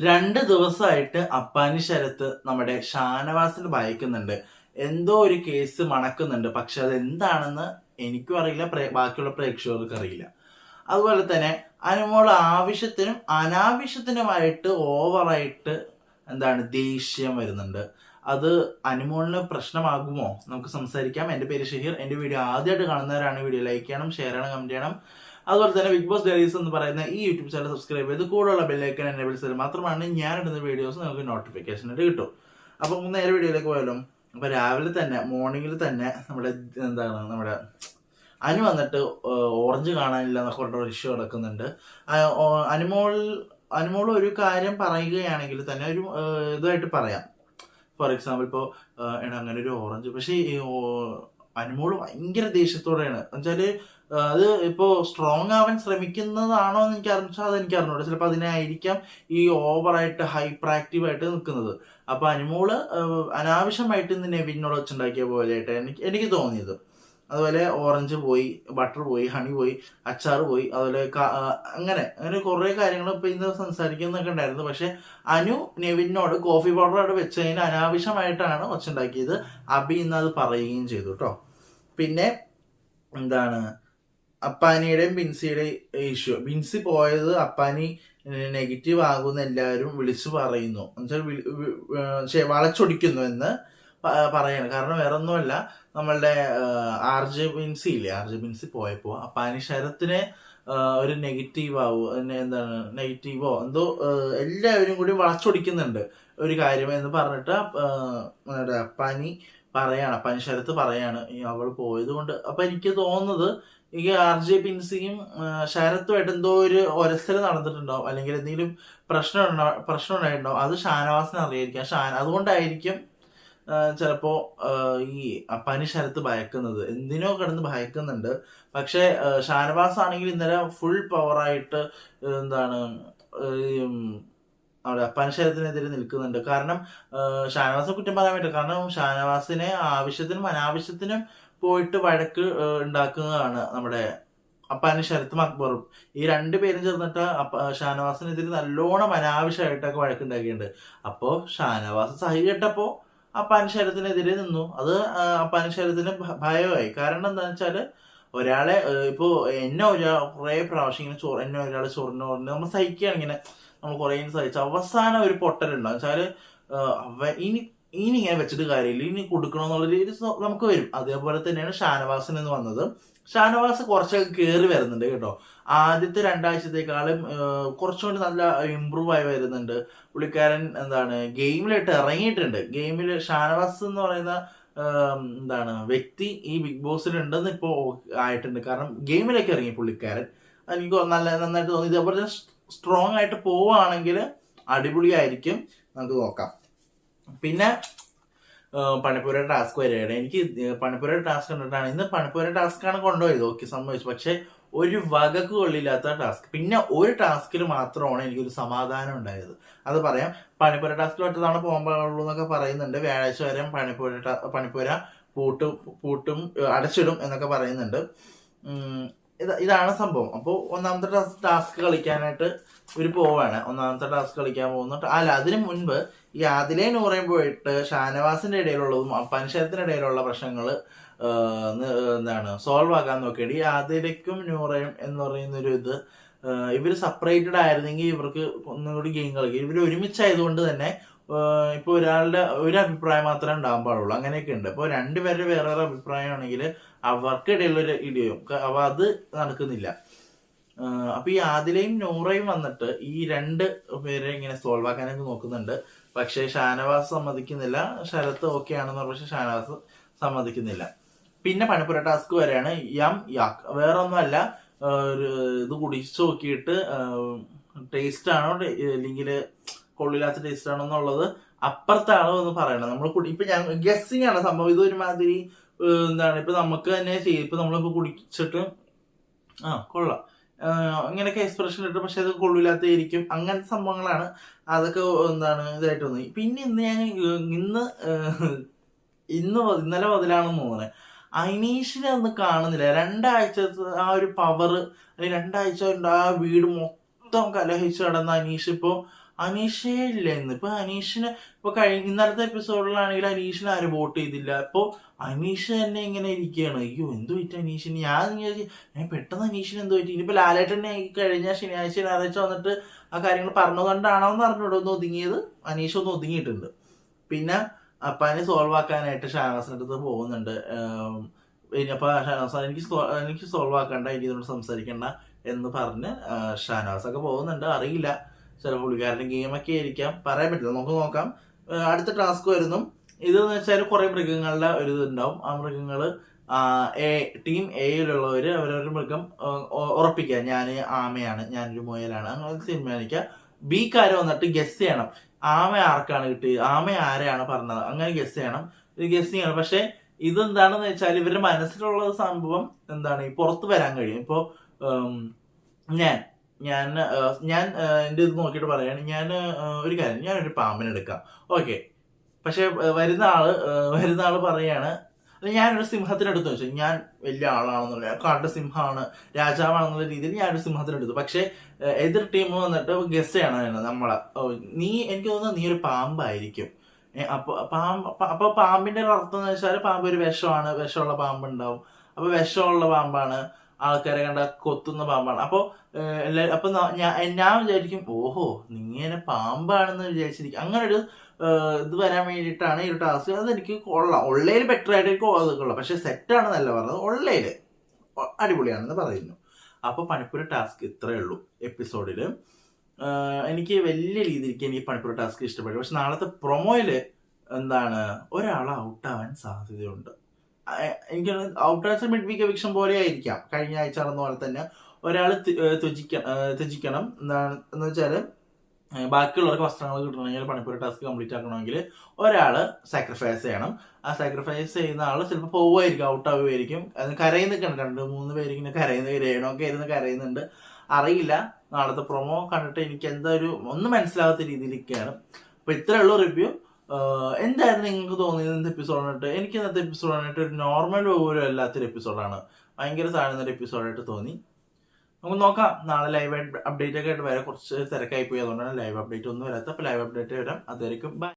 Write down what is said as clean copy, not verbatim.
2 ദിവസമായിട്ട് അപ്പാനി ശരത്ത് നമ്മുടെ ഷാനവാസിന് ഭയക്കുന്നുണ്ട്. എന്തോ ഒരു കേസ് മണക്കുന്നുണ്ട്. പക്ഷെ അത് എന്താണെന്ന് എനിക്കും അറിയില്ല, ബാക്കിയുള്ള പ്രേക്ഷകർക്ക് അറിയില്ല. അതുപോലെ തന്നെ അനുമോൾ ആവശ്യത്തിനും അനാവശ്യത്തിനുമായിട്ട് ഓവറായിട്ട് ദേഷ്യം വരുന്നുണ്ട്. അത് അനുമോളിന് പ്രശ്നമാകുമോ? നമുക്ക് സംസാരിക്കാം. എൻ്റെ പേര് ഷഹീർ. എൻ്റെ വീഡിയോ ആദ്യമായിട്ട് കാണുന്നവരാണ് വീഡിയോ ലൈക്ക് ചെയ്യണം, ഷെയർ ചെയ്യണം, കമന്റ് ചെയ്യണം. അതുപോലെ തന്നെ ബിഗ് ബോസ് ഡയറീസ് എന്ന് പറയുന്ന ഈ യൂട്യൂബ് ചാനൽ സബ്സ്ക്രൈബ് ചെയ്ത് കൂടെയുള്ള ബെല്ലൈക്കൺ എന്നെ വിളിച്ചാൽ മാത്രമാണ് ഞാൻ ഇടുന്ന വീഡിയോസ് നിങ്ങൾക്ക് നോട്ടിഫിക്കേഷൻ ആയിട്ട് കിട്ടും. അപ്പം നേരെ വീഡിയോയിലേക്ക് പോയാലും. അപ്പൊ രാവിലെ തന്നെ മോർണിംഗിൽ തന്നെ നമ്മുടെ അനു വന്നിട്ട് ഓറഞ്ച് കാണാനില്ല എന്നൊക്കെ പറഞ്ഞ ഒരു ഇഷ്യൂ നടക്കുന്നുണ്ട്. അനുമോൾ ഒരു കാര്യം പറയുകയാണെങ്കിൽ തന്നെ ഒരു ഇതായിട്ട് പറയാം. ഫോർ എക്സാമ്പിൾ ഇപ്പോൾ അങ്ങനെ ഒരു ഓറഞ്ച്, പക്ഷേ അനുമോള് ഭയങ്കര ദേഷ്യത്തോടെയാണ്. എന്നുവെച്ചാല് അത് ഇപ്പോ സ്ട്രോങ് ആവാൻ ശ്രമിക്കുന്നതാണോ എന്ന് എനിക്ക് അറിഞ്ഞൂടാ. ചിലപ്പോൾ അതിനായിരിക്കാം ഈ ഓവറായിട്ട് ഹൈപ്പർ ആക്റ്റീവായിട്ട് നിൽക്കുന്നത്. അപ്പൊ അനുമോള് അനാവശ്യമായിട്ട് ഇന്ന് നെവിനോട് വെച്ചുണ്ടാക്കിയ പോലെയായിട്ട് എനിക്ക് തോന്നിയത്. അതുപോലെ ഓറഞ്ച് പോയി, ബട്ടർ പോയി, ഹണി പോയി, അച്ചാർ പോയി, അതുപോലെ അങ്ങനെ കുറെ കാര്യങ്ങൾ ഇപ്പൊ ഇന്ന് സംസാരിക്കുന്നൊക്കെ ഉണ്ടായിരുന്നു. പക്ഷെ അനു നെവിനോട് കോഫി പൗഡർ അവിടെ വെച്ചതിന് അനാവശ്യമായിട്ടാണ് വെച്ചുണ്ടാക്കിയത്. അബി ഇന്ന് അത് പറയുകയും ചെയ്തു കേട്ടോ. പിന്നെ അപ്പാനിയുടെയും ബിൻസിയുടെയും ഇഷ്യൂ. ബിൻസി പോയത് അപ്പാനി നെഗറ്റീവ് ആകുമെന്ന് എല്ലാവരും വിളിച്ചു പറയുന്നു, എന്നുവെച്ചാൽ വളച്ചൊടിക്കുന്നു എന്ന് പറയാണ്. കാരണം വേറെ ഒന്നുമല്ല, നമ്മളുടെ ആർ ജെ ബിൻസി പോയപ്പോ അപ്പാനി ശരത്തിനെ ഒരു നെഗറ്റീവ് ആവും, നെഗറ്റീവോ എന്തോ എല്ലാവരും കൂടി വളച്ചൊടിക്കുന്നുണ്ട് ഒരു കാര്യം എന്ന് പറഞ്ഞിട്ട് അപ്പാനി ശരത്ത് പറയാണ് അവൾ പോയത് കൊണ്ട്. അപ്പൊ എനിക്ക് തോന്നുന്നത് ഈ ആർ ജെ ബിൻസിയും ശരത്തുമായിട്ട് എന്തോ ഒരു ഒരസൽ നടന്നിട്ടുണ്ടാവും, അല്ലെങ്കിൽ എന്തെങ്കിലും പ്രശ്നം ഉണ്ടായിട്ടുണ്ടാവും. അത് ഷാനവാസിന് അറിയായിരിക്കാം. അതുകൊണ്ടായിരിക്കും ചിലപ്പോ ഈ അപ്പാനി ശരത്ത് ഭയക്കുന്നത്. എന്തിനോ കിടന്ന് ഭയക്കുന്നുണ്ട്. പക്ഷെ ഷാനവാസ് ആണെങ്കിൽ ഇന്നലെ ഫുൾ പവറായിട്ട് അവിടെ അപ്പാനി ശരത്തിനെതിരെ നിൽക്കുന്നുണ്ട്. കാരണം ഷാനവാസിനെ കുറ്റം പറയാൻ പറ്റില്ല. കാരണം ഷാനവാസിനെ ആവശ്യത്തിനും അനാവശ്യത്തിനും പോയിട്ട് വഴക്ക് ഉണ്ടാക്കുന്നതാണ് നമ്മുടെ അപ്പാനി ശരത്തും അക്ബറും. ഈ രണ്ടുപേരും ചേർന്നിട്ട് ഷാനവാസിനെതിരെ നല്ലോണം അനാവശ്യമായിട്ടൊക്കെ വഴക്കുണ്ടാക്കിയിട്ടുണ്ട്. അപ്പോ ഷാനവാസ് സഹി കേട്ടപ്പോ അപ്പാനി ശരത്തിനെതിരെ നിന്നു. അത് അപ്പാനി ശരത്തിന് ഭയമായി. കാരണം എന്താണെന്ന് വെച്ചാല് ഒരാളെ ഇപ്പോ കുറെ പ്രാവശ്യം ഇങ്ങനെ ഒരാൾ ചൊറിഞ്ഞു നമ്മൾ സഹിക്കുകയാണ്. ഇങ്ങനെ നമ്മൾ കുറെ സഹിച്ചു അവസാനം ഒരു പൊട്ടലുണ്ടാവും. വെച്ചാല് ഇനി ഇങ്ങനെ വെച്ചിട്ട് കാര്യമില്ല, ഇനി കൊടുക്കണമെന്നുള്ള രീതി നമുക്ക് വരും. അതേപോലെ തന്നെയാണ് ഷാനവാസിന് എന്ന് വന്നത്. ഷാനവാസ് കുറച്ചൊക്കെ കയറി വരുന്നുണ്ട് കേട്ടോ. ആദ്യത്തെ 2 ആഴ്ചത്തേക്കാളും കുറച്ചുകൂടി നല്ല ഇമ്പ്രൂവ് ആയി വരുന്നുണ്ട് പുള്ളിക്കാരൻ. ഗെയിമിലായിട്ട് ഇറങ്ങിയിട്ടുണ്ട്. ഗെയിമിൽ ഷാനവാസ് എന്ന് പറയുന്ന വ്യക്തി ഈ ബിഗ് ബോസിൽ ഉണ്ടെന്ന് ഇപ്പോ ആയിട്ടുണ്ട്. കാരണം ഗെയിമിലേക്ക് ഇറങ്ങി പുള്ളിക്കാരൻ. എനിക്ക് നന്നായിട്ട് തോന്നി. ഇതേപോലെ സ്ട്രോങ് ആയിട്ട് പോവുകയാണെങ്കിൽ അടിപൊളിയായിരിക്കും. നമുക്ക് നോക്കാം. പിന്നെ പണിപ്പുര ടാസ്ക് വരികയാണ്. എനിക്ക് പണിപ്പുര ടാസ്ക് കണ്ടിട്ടാണ് ഇന്ന് പണിപ്പുര ടാസ്ക് ആണ് കൊണ്ടുപോയത്. ഓക്കെ, സമ്മതിച്ചു. പക്ഷെ ഒരു വകക്ക് കൊള്ളില്ലാത്ത ടാസ്ക്. പിന്നെ ഒരു ടാസ്കിൽ മാത്രമാണ് എനിക്കൊരു സമാധാനം ഉണ്ടായത്. അത് പറയാം. പണിപ്പുര ടാസ്കിൽ ഒറ്റ തവണ പോകാൻ പാടുള്ളൂ എന്നൊക്കെ പറയുന്നുണ്ട്. വ്യാഴാഴ്ച വരെ പണിപ്പുര പൂട്ടും അടച്ചിടും എന്നൊക്കെ പറയുന്നുണ്ട്. ഇതാണ് സംഭവം. അപ്പോൾ ഒന്നാമത്തെ ടാസ്ക് കളിക്കാനായിട്ട് ഇവര് പോവാണ്. ഒന്നാമത്തെ ടാസ്ക് കളിക്കാൻ പോകുന്നുണ്ട്. അല്ല, അതിനു മുൻപ് ഈ ആദിലെ നൂറയും പോയിട്ട് ഷാനവാസിന്റെ ഇടയിലുള്ളതും അപ്പാനി ശരത്തിന്റെ ഇടയിലുള്ള പ്രശ്നങ്ങൾ സോൾവ് ആക്കാൻ നോക്കിയിട്ട് ഈ ആദിലയ്ക്കും നൂറയും എന്ന് പറയുന്ന ഒരു ഇത് ഇവര് സെപ്പറേറ്റഡ് ആയിരുന്നെങ്കിൽ ഇവർക്ക് ഒന്നുകൂടി ഗെയിം കളിക്കും. ഇവര് ഒരുമിച്ചായതുകൊണ്ട് തന്നെ ഇപ്പൊ ഒരാളുടെ ഒരു അഭിപ്രായം മാത്രമേ ഉണ്ടാകാൻ പാടുള്ളൂ. അങ്ങനെയൊക്കെ ഉണ്ട്. ഇപ്പൊ രണ്ടുപേരുടെ വേറെ അഭിപ്രായമാണെങ്കിൽ അവർക്കിടയിലൊരു ഇടിയും അപ്പൊ അത് നടക്കുന്നില്ല. അപ്പൊ ഈ ആദിലയും നൂറയും വന്നിട്ട് ഈ 2 പേരെ ഇങ്ങനെ സോൾവ് ആക്കാനൊക്കെ നോക്കുന്നുണ്ട്. പക്ഷെ ഷാനവാസ് സമ്മതിക്കുന്നില്ല. ശരത്ത് ഓക്കെ ആണെന്ന് പറഞ്ഞ, പക്ഷെ ഷാനവാസ് സമ്മതിക്കുന്നില്ല. പിന്നെ പണിപ്പുര ടാസ്ക് വരെയാണ് യാക്ക്. വേറെ ഒന്നുമല്ല, ഇത് കുടിച്ചു നോക്കിയിട്ട് ടേസ്റ്റ് ആണോ അല്ലെങ്കിൽ കൊള്ളില്ലാത്ത ടേസ്റ്റ് ആണോ എന്നുള്ളത് അപ്പുറത്തെ ആളോ എന്ന് പറയണം. നമ്മൾ ഇപ്പൊ ഞാൻ ഗസ്സിങ് ആണ് സംഭവം. ഇതൊരുമാതിരി ഇപ്പൊ നമുക്ക് തന്നെ ചെയ്യും. ഇപ്പൊ നമ്മളിപ്പോ കുടിച്ചിട്ട് കൊള്ളാം ഇങ്ങനെയൊക്കെ എക്സ്പ്രഷൻ ഇട്ട്, പക്ഷെ അത് കൊള്ളില്ലാത്തതായിരിക്കും. അങ്ങനത്തെ സംഭവങ്ങളാണ്. അതൊക്കെ ഇതായിട്ട് തോന്നി. പിന്നെ ഇന്നലെ മുതലാണെന്ന് തോന്നുന്നത് അനീഷിനെ ഒന്നും കാണുന്നില്ല. 2 ആഴ്ച ആ ഒരു പവർ, അല്ലെങ്കിൽ 2 ആഴ്ച കൊണ്ട് ആ വീട് മൊത്തം കലഹിച്ച് കിടന്ന അനീഷ് ഇപ്പോ അനീഷേ ഇല്ല ഇന്ന്. ഇപ്പൊ അനീഷിന് ഇപ്പൊ ഇന്നലത്തെ എപ്പിസോഡിലാണെങ്കിൽ അനീഷിനെ ആരും വോട്ട് ചെയ്തില്ല. ഇപ്പൊ അനീഷ് തന്നെ ഇങ്ങനെ ഇരിക്കുകയാണ്. അയ്യോ എന്ത് പറ്റി അനീഷിന്? ഞാൻ പെട്ടെന്ന് അനീഷിന് എന്ത് പറ്റി? ഇനിയിപ്പോ ലാലേട്ടനെ കഴിഞ്ഞ ശനിയാഴ്ച ഞായറാഴ്ച വന്നിട്ട് ആ കാര്യങ്ങൾ പറഞ്ഞതുകൊണ്ടാണോ എന്ന് അറിഞ്ഞൂടെ ഒന്ന് ഒതുങ്ങിയത്. അനീഷ് ഒന്ന് ഒതുങ്ങിയിട്ടുണ്ട്. പിന്നെ അപ്പാനെ സോൾവ് ആക്കാനായിട്ട് ഷാനവാസിന്റെ അടുത്ത് പോകുന്നുണ്ട്. അപ്പൊ ഷാനവാസ് എനിക്ക് സോൾവ് ആക്കണ്ട, എനിക്ക് ഇതുകൊണ്ട് സംസാരിക്കണ്ട എന്ന് പറഞ്ഞ് ഷാനവാസ് ഒക്കെ പോകുന്നുണ്ട്. അറിയില്ല, ചില പുള്ളിക്കാരുടെ ഗെയിമൊക്കെ ആയിരിക്കാം, പറയാൻ പറ്റില്ല, നമുക്ക് നോക്കാം. അടുത്ത ടാസ്ക് വരുന്നു. ഇതെന്ന് വെച്ചാൽ കുറെ മൃഗങ്ങളുടെ ഒരു ഇതുണ്ടാവും. ആ മൃഗങ്ങള് ടീം എയിലുള്ളവര് അവരവരുടെ മൃഗം ഉറപ്പിക്കുക. ഞാൻ ആമയാണ്, ഞാനൊരു മുയലാണ്, അങ്ങനെ തീരുമാനിക്കുക. ബിക്കാര് വന്നിട്ട് ഗസ് ചെയ്യണം ആമ ആർക്കാണ് കിട്ടിയത്, ആമ ആരെയാണ് പറഞ്ഞത്, അങ്ങനെ ഗസ് ചെയ്യണം. ഇത് ഗസ് ചെയ്യണം. പക്ഷെ ഇതെന്താണെന്ന് വെച്ചാൽ ഇവരുടെ മനസ്സിലുള്ള സംഭവം എന്താണ് ഈ പുറത്ത് വരാൻ കഴിയും. ഇപ്പോ ഞാൻ ഞാൻ ഞാൻ എൻ്റെ ഇത് നോക്കിയിട്ട് പറയാണ്, ഞാൻ ഒരു കാര്യം, ഞാനൊരു പാമ്പിനെ എടുക്കാം, ഓക്കെ. പക്ഷെ വരുന്ന ആള് പറയാണ്, ഞാനൊരു സിംഹത്തിനെടുത്തു വെച്ചു, ഞാൻ വലിയ ആളാണെന്നുള്ള കാട്ട സിംഹമാണ്, രാജാവാണെന്നുള്ള രീതിയിൽ ഞാനൊരു സിംഹത്തിനെടുത്തു. പക്ഷെ എതിർ ടീം വന്നിട്ട് ഗസ് ചെയ്യണം നമ്മളെ, എനിക്ക് തോന്നുന്നു നീ ഒരു പാമ്പായിരിക്കും. അപ്പൊ പാമ്പിന്റെ ഒരു അർത്ഥം എന്ന് വെച്ചാൽ പാമ്പ് ഒരു വിഷമാണ്, വിഷമുള്ള പാമ്പ് ഉണ്ടാവും. അപ്പൊ വിഷമുള്ള പാമ്പാണ്, ആൾക്കാരെ കണ്ട കൊത്തുന്ന പാമ്പാണ്. അപ്പൊ ഞാൻ വിചാരിക്കും, ഓഹോ നീങ്ങനെ പാമ്പാണെന്ന് വിചാരിച്ചിരിക്കും. അങ്ങനെ ഒരു ഇത് വരാൻ വേണ്ടിയിട്ടാണ് ഈ ഒരു ടാസ്ക്. അതെനിക്ക് കൊള്ളാം, ഉള്ളേല് ബെറ്റർ ആയിട്ട് കൊള്ളാം. പക്ഷെ സെറ്റാണെന്നല്ല പറഞ്ഞത്, ഉള്ളേല് അടിപൊളിയാണെന്ന് പറയുന്നു. അപ്പൊ പണിപ്പുര ടാസ്ക് ഇത്രയേ ഉള്ളൂ എപ്പിസോഡില്. എനിക്ക് വലിയ രീതിക്ക് എനിക്ക് പണിപ്പുര ടാസ്ക് ഇഷ്ടപ്പെട്ടു. പക്ഷെ നാളത്തെ പ്രൊമോയില് എന്താണ് ഒരാൾ ഔട്ടാവാൻ സാധ്യതയുണ്ട്. എനിക്ക് ഔട്ടേഴ്സ് മിഡ് വീക്ക് എവിക്ഷൻ പോലെ ആയിരിക്കാം, കഴിഞ്ഞ ആഴ്ച നടന്ന പോലെ തന്നെ. ഒരാൾ ത്യജിക്കണം. എന്ന് വെച്ചാല് ബാക്കിയുള്ളവർക്ക് വസ്ത്രങ്ങൾ കിട്ടണമെങ്കിൽ പണിപ്പുര ടാസ്ക് കംപ്ലീറ്റ് ആക്കണമെങ്കിൽ ഒരാള് സാക്രിഫൈസ് ചെയ്യണം. ആ സാക്രിഫൈസ് ചെയ്യുന്ന ആള് ചിലപ്പോൾ പോവുമായിരിക്കും, ഔട്ട് ആവുമായിരിക്കും. അത് കരയുന്നൊക്കെയുണ്ട്, 2-3 പേര് ഇങ്ങനെ രേണൊക്കെ ഇരുന്ന് കരയുന്നുണ്ട്. അറിയില്ല, നാളത്തെ പ്രൊമോ കണ്ടിട്ട് എനിക്ക് എന്താ ഒന്നും മനസ്സിലാവാത്ത രീതിയിലൊക്കെയാണ്. അപ്പൊ ഇത്രയുള്ള റിവ്യൂ. എന്തായിരുന്നു നിങ്ങൾക്ക് തോന്നിയത് ഇന്നത്തെ എപ്പിസോഡിനായിട്ട്? എനിക്ക് ഇന്നത്തെ എപ്പിസോഡിനായിട്ട് ഒരു നോർമൽ പോലും അല്ലാത്തൊരു എപ്പിസോഡാണ്, ഭയങ്കര താഴ്ന്നൊരു എപ്പിസോഡായിട്ട് തോന്നി. നമുക്ക് നോക്കാം, നാളെ ലൈവ് അപ്ഡേറ്റ് ഒക്കെ ആയിട്ട് വരാം. കുറച്ച് തിരക്കായി പോയി, അതുകൊണ്ടാണ് ലൈവ് അപ്ഡേറ്റ് ഒന്നും വരാത്ത. അപ്പൊ ലൈവ് അപ്ഡേറ്റ് വരാം. അതായിരിക്കും ബൈ.